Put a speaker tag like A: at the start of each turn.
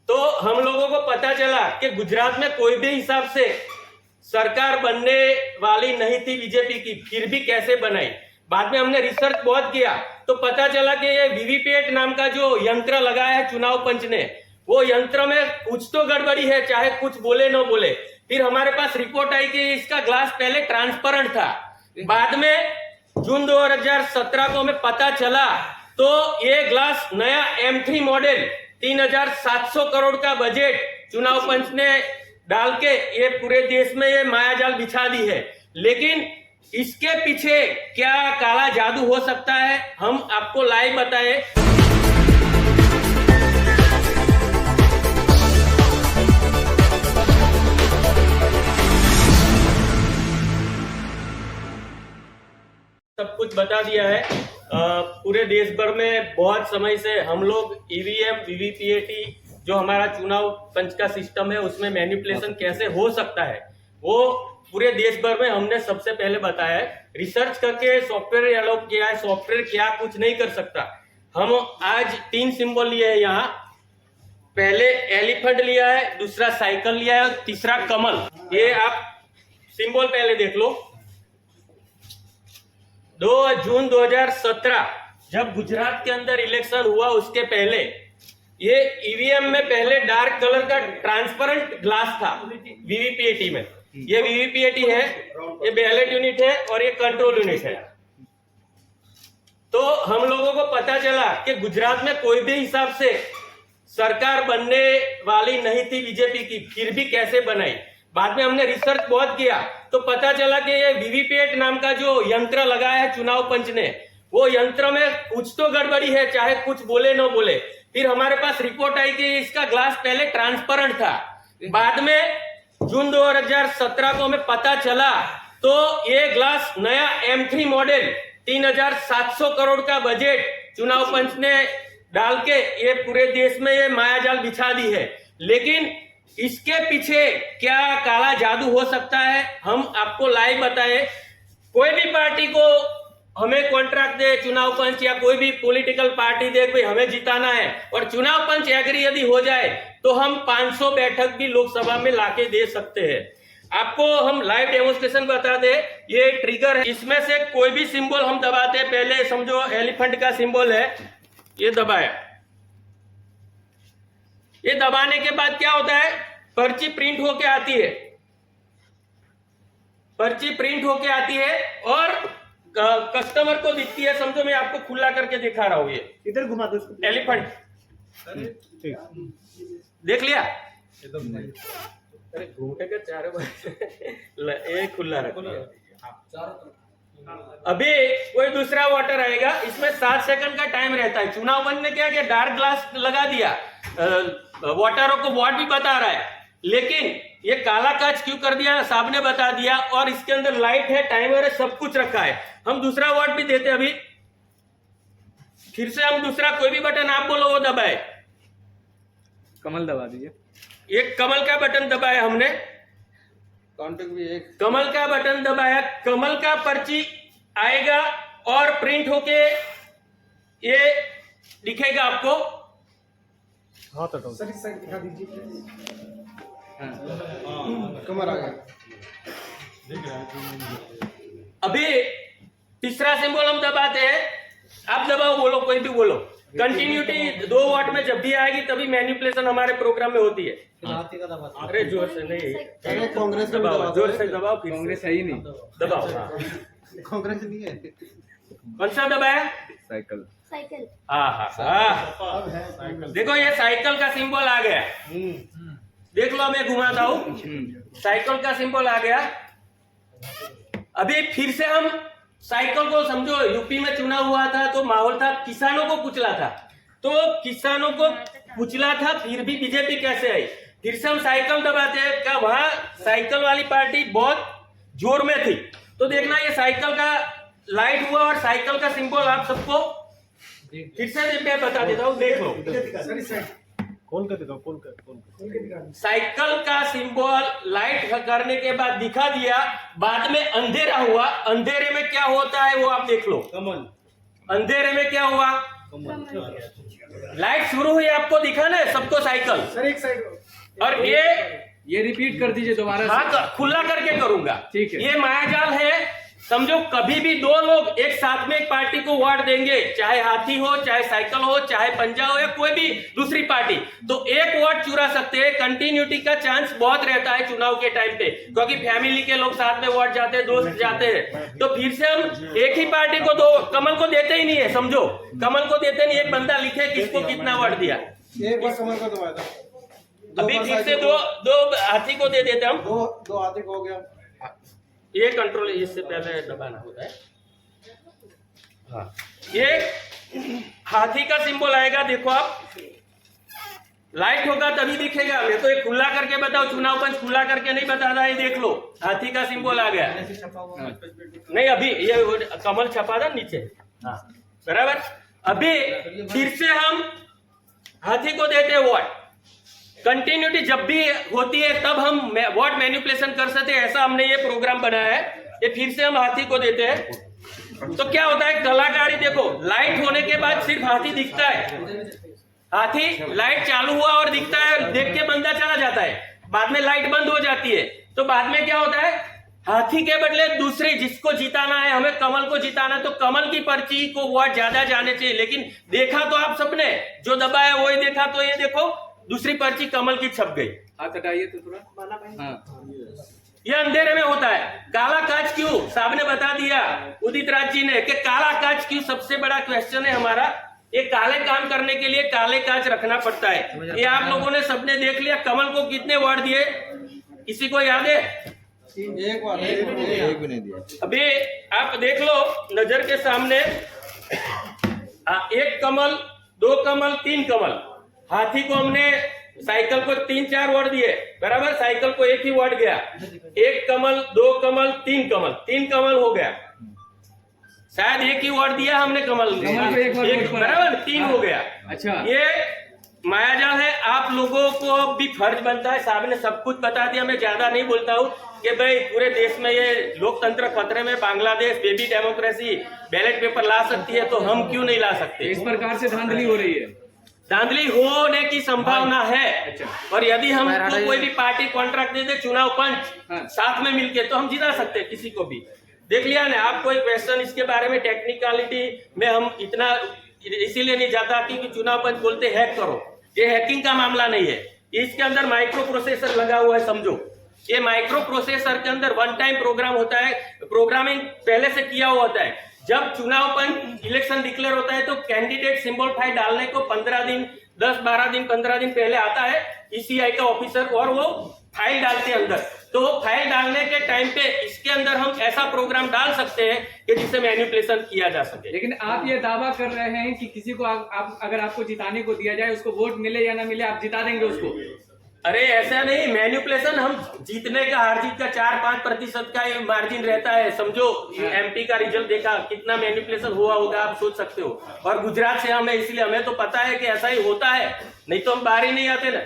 A: तो हम लोगों को पता चला कि गुजरात में कोई भी हिसाब से सरकार बनने वाली नहीं थी बीजेपी की, फिर भी कैसे बनाई। बाद में हमने रिसर्च बहुत किया तो पता चला कि ये वीवीपैट नाम का जो यंत्र लगाया है चुनाव पंच ने, वो यंत्र में कुछ तो गड़बड़ी है, चाहे कुछ बोले न बोले। फिर हमारे पास रिपोर्ट आई कि इसका ग्लास पहले ट्रांसपेरेंट था। बाद में जून 2017 को हमें पता चला तो ये ग्लास नया M3 मॉडल 3700 करोड़ का बजट चुनाव पंच ने डाल के ये पूरे देश में ये मायाजाल बिछा दी है। लेकिन इसके पीछे क्या काला जादू हो सकता है, हम आपको लाइव बताएं। सब कुछ बता दिया है। पूरे देश भर में बहुत समय से हम लोग ईवीएम वीवीपीएटी जो हमारा चुनाव पंच का सिस्टम है उसमें मैनिपुलेशन कैसे हो सकता है वो पूरे देश भर में हमने सबसे पहले बताया है। रिसर्च करके सॉफ्टवेयर डेवलप किया है। सॉफ्टवेयर क्या कुछ नहीं कर सकता। हम आज 3 सिंबल लिए हैं यहाँ। पहले एलिफेंट लिया है, दूसरा साइकिल लिया है और तीसरा कमल। ये आप सिंबल पहले देख लो। 2 जून 2017 जब गुजरात के अंदर इलेक्शन हुआ उसके पहले ये ईवीएम में पहले डार्क कलर का ट्रांसपेरेंट ग्लास था वीवीपीएटी में। ये वीवीपीएटी है, ये बैलेट यूनिट है और ये कंट्रोल यूनिट है। तो हम लोगों को पता चला कि गुजरात में कोई भी हिसाब से सरकार बनने वाली नहीं थी बीजेपी की, फिर भी कैसे बनाई। बाद में हमने रिसर्च बहुत किया तो पता चला कि ये वीवीपैट नाम का जो यंत्र लगाया है चुनाव पंच ने, वो यंत्र में कुछ तो गड़बड़ी है, चाहे कुछ बोले न बोले। फिर हमारे पास रिपोर्ट आई कि इसका ग्लास पहले ट्रांसपेरेंट था। बाद में जून 2017 को हमें पता चला तो ये ग्लास नया M3 मॉडल 3700 करोड़ का बजट चुनाव पंच ने डाल के ये पूरे देश में ये मायाजाल बिछा दी है। लेकिन इसके पीछे क्या काला जादू हो सकता है, हम आपको लाइव बताएं। कोई भी पार्टी को हमें कॉन्ट्रैक्ट दे चुनाव पंच या कोई भी पॉलिटिकल पार्टी दे भाई हमें जिताना है और चुनाव पंच एग्री यदि हो जाए तो हम 500 बैठक भी लोकसभा में लाके दे सकते हैं। आपको हम लाइव डेमोन्स्ट्रेशन बता दे। ये ट्रिगर है, इसमें से कोई भी सिंबल हम दबाते हैं। पहले समझो एलिफेंट का सिंबल है, ये दबाया। ये दबाने के बाद क्या होता है, पर्ची प्रिंट होके आती है। पर्ची प्रिंट होके आती है और कस्टमर को दिखती है। समझो मैं आपको खुला करके दिखा रहा हूं। ये
B: इधर घुमा दो इसको।
A: एलिफेंट देख लिया। अरे घूमने के चारों ये खुला रख लिया। अभी कोई दूसरा वाटर आएगा, इसमें 7 सेकंड का टाइम रहता है। चुनाव पंच ने क्या किया, डार्क ग्लास लगा दिया। वाटरों को वाट भी बता रहा है, लेकिन ये काला कांच क्यों कर दिया साहब ने बता दिया। और इसके अंदर लाइट है, टाइमर है, सब कुछ रखा है। हम दूसरा वाट भी देते। अभी फिर से हम दूसरा कोई भी बटन आप बोलो वो दबाए।
B: कमल दबा दीजिए।
A: एक कमल का बटन दबाया हमने,
B: काउंटिंग भी एक
A: कमल का बटन दबाया। कमल का पर्ची आएगा और प्रिंट होके ये दिखेगा आपको।
B: हाथ हटाओ सर, इस साइड दिखा दीजिए। कमर आ गया।
A: अभी तीसरा सिंबल हम दबाते हैं। आप दबाओ, बोलो, कोई भी बोलो। कंटिन्यूटी 2 वाट में जब भी आएगी तभी मैनिपुलेशन हमारे प्रोग्राम में होती है। अरे जोर से नहीं,
B: कांग्रेस का
A: दबाओ, जोर से दबाओ।
B: कांग्रेस है ही नहीं,
A: दबाओ।
B: कांग्रेस नहीं है।
A: कौन सा दबाया?
B: साइकिल।
C: साइकिल।
A: देखो ये साइकिल का सिंबल आ गया। देख लो, मैं घुमाता हूँ। साइकिल का सिंबल आ गया। अभी फिर से हम साइकिल को, समझो यूपी में चुनाव हुआ था तो माहौल था, किसानों को कुचला था। तो किसानों को कुचला था, फिर भी बीजेपी कैसे आई। फिर से हम साइकिल दबाते हैं। क्या वहां साइकिल वाली पार्टी बहुत जोर में थी। तो देखना ये साइकिल का लाइट हुआ और साइकिल का सिंबल आप सबको फिर से मैं बता देता हूँ, देख लो।
B: खोल कर दिखाओ, खोल कर।
A: साइकिल का सिंबल लाइट करने के बाद दिखा दिया। बाद में अंधेरा हुआ। अंधेरे में क्या होता है वो आप देख लो।
B: कमल।
A: अंधेरे में क्या हुआ, लाइट शुरू हुई आपको दिखा ना सबको साइकिल।
B: सर एक साइड
A: और
C: ये रिपीट कर दीजिए दोबारा से।
A: हाँ खुला करके करूंगा।
C: ठीक है।
A: ये मायाजाल है। समझो कभी भी दो लोग एक साथ में एक पार्टी को वोट देंगे, चाहे हाथी हो, चाहे साइकिल हो, चाहे पंजा हो या कोई भी दूसरी पार्टी, तो एक वोट चुरा सकते हैं। कंटिन्यूटी का चांस बहुत रहता है चुनाव के टाइम पे, क्योंकि फैमिली के लोग साथ में वोट जाते हैं, दोस्त जाते हैं। तो फिर से हम एक ही पार्टी को दो, कमल को देते ही नहीं है। समझो कमल को देते नहीं, एक बंदा लिखे किसको कितना वोट दिया।
B: एक बार कमल को दबाया था,
A: अभी फिर से दो हाथी को दे देते हम।
B: दो हाथी को हो गया।
A: ये कंट्रोल इससे पहले दबाना होता है। हाँ ये हाथी का सिंबल आएगा, देखो आप लाइट होगा तभी दिखेगा। मैं तो एक खुला करके बताओ, चुनाव पंच खुला करके नहीं बता रहा है। देख लो हाथी का सिंबल आ गया। नहीं अभी ये कमल छपा था नीचे। हाँ बराबर। अभी फिर से हम हाथी को देते वोट। कंटिन्यूटी जब भी होती है तब हम वोट मैनिपुलेशन कर सकते हैं, ऐसा हमने ये प्रोग्राम बनाया है। ये फिर से हम हाथी को देते हैं तो क्या होता है, कलाकारी देखो, लाइट होने के बाद सिर्फ हाथी दिखता है। हाथी लाइट चालू हुआ और दिखता है, देख के बंदा चला जाता है, बाद में लाइट बंद हो जाती है। तो बाद में क्या होता है, हाथी के बदले दूसरे जिसको जिताना है, हमें कमल को जिताना, तो कमल की पर्ची को वोट ज्यादा जाने चाहिए। लेकिन देखा तो आप सबने, जो दबाया वही देखा, तो ये देखो दूसरी पर्ची कमल की छप गई।
C: हाथ हटाइए तो थोड़ा। हाँ।
A: ये अंधेरे में होता है। काला कांच क्यों, साहब ने बता दिया उदित राज जी ने कि काला कांच क्यों, सबसे बड़ा क्वेश्चन है हमारा। ये काले काम करने के लिए काले कांच रखना पड़ता है। ये आप लोगों ने सबने देख लिया। कमल को कितने वोट दिए, किसी को याद है?
D: एक भी नहीं दिया।
A: अभी आप देख लो नजर के सामने, एक कमल, दो कमल, तीन कमल। हाथी को हमने, साइकिल को 3-4 वोट दिए, बराबर। साइकिल को एक ही वोट गया। एक कमल, दो कमल, तीन कमल, 3 कमल हो गया। शायद एक ही वोट दिया हमने कमल को, एक बराबर 3 हो गया।
C: अच्छा
A: ये मायाजाल है। आप लोगों को भी फर्ज बनता है, साहब ने सब कुछ बता दिया, मैं ज्यादा नहीं बोलता हूँ कि भाई पूरे देश में ये लोकतंत्र खतरे में, Bangladesh baby democracy ballot paper ला सकती है, तो हम क्यों नहीं ला सकते।
C: इस प्रकार से धांधली हो रही है,
A: धांधली होने की संभावना है।
C: अच्छा।
A: और यदि हम कोई भी पार्टी कॉन्ट्रैक्ट दे दे, चुनाव पंच
C: हाँ।
A: साथ में मिलके, तो हम जिता सकते हैं किसी को भी। देख लिया ना, आपको एक क्वेश्चन इसके बारे में, टेक्निकलिटी में हम इतना इसीलिए नहीं जाता क्योंकि चुनाव पंच बोलते हैक करो। ये हैकिंग का मामला नहीं है, इसके अंदर माइक्रो प्रोसेसर लगा हुआ है। समझो ये माइक्रो प्रोसेसर के अंदर वन टाइम प्रोग्राम होता है, प्रोग्रामिंग पहले से किया हुआ होता है। जब चुनाव पंच इलेक्शन डिक्लेयर होता है तो कैंडिडेट सिंबल फाइल डालने को 15 दिन, 10-12 दिन, 15 दिन पहले आता है ईसीआई का ऑफिसर, और वो फाइल डालते हैं अंदर। तो वो फाइल डालने के टाइम पे इसके अंदर हम ऐसा प्रोग्राम डाल सकते हैं कि जिससे मैनिपुलेशन किया जा सके।
C: लेकिन आप ये दावा कर रहे हैं कि किसी को आप अगर आपको जिताने को दिया जाए, उसको वोट मिले या ना मिले, आप जिता देंगे उसको।
A: अरे ऐसा नहीं, मैनिपुलेशन हम जीतने का, हार जीत का 4-5% का मार्जिन रहता है। समझो एमपी का रिजल्ट देखा, कितना मैनिपुलेशन हुआ होगा आप सोच सकते हो। और गुजरात से हमें, इसलिए हमें तो पता है कि ऐसा ही होता है, नहीं तो हम बाहर ही नहीं आते ना।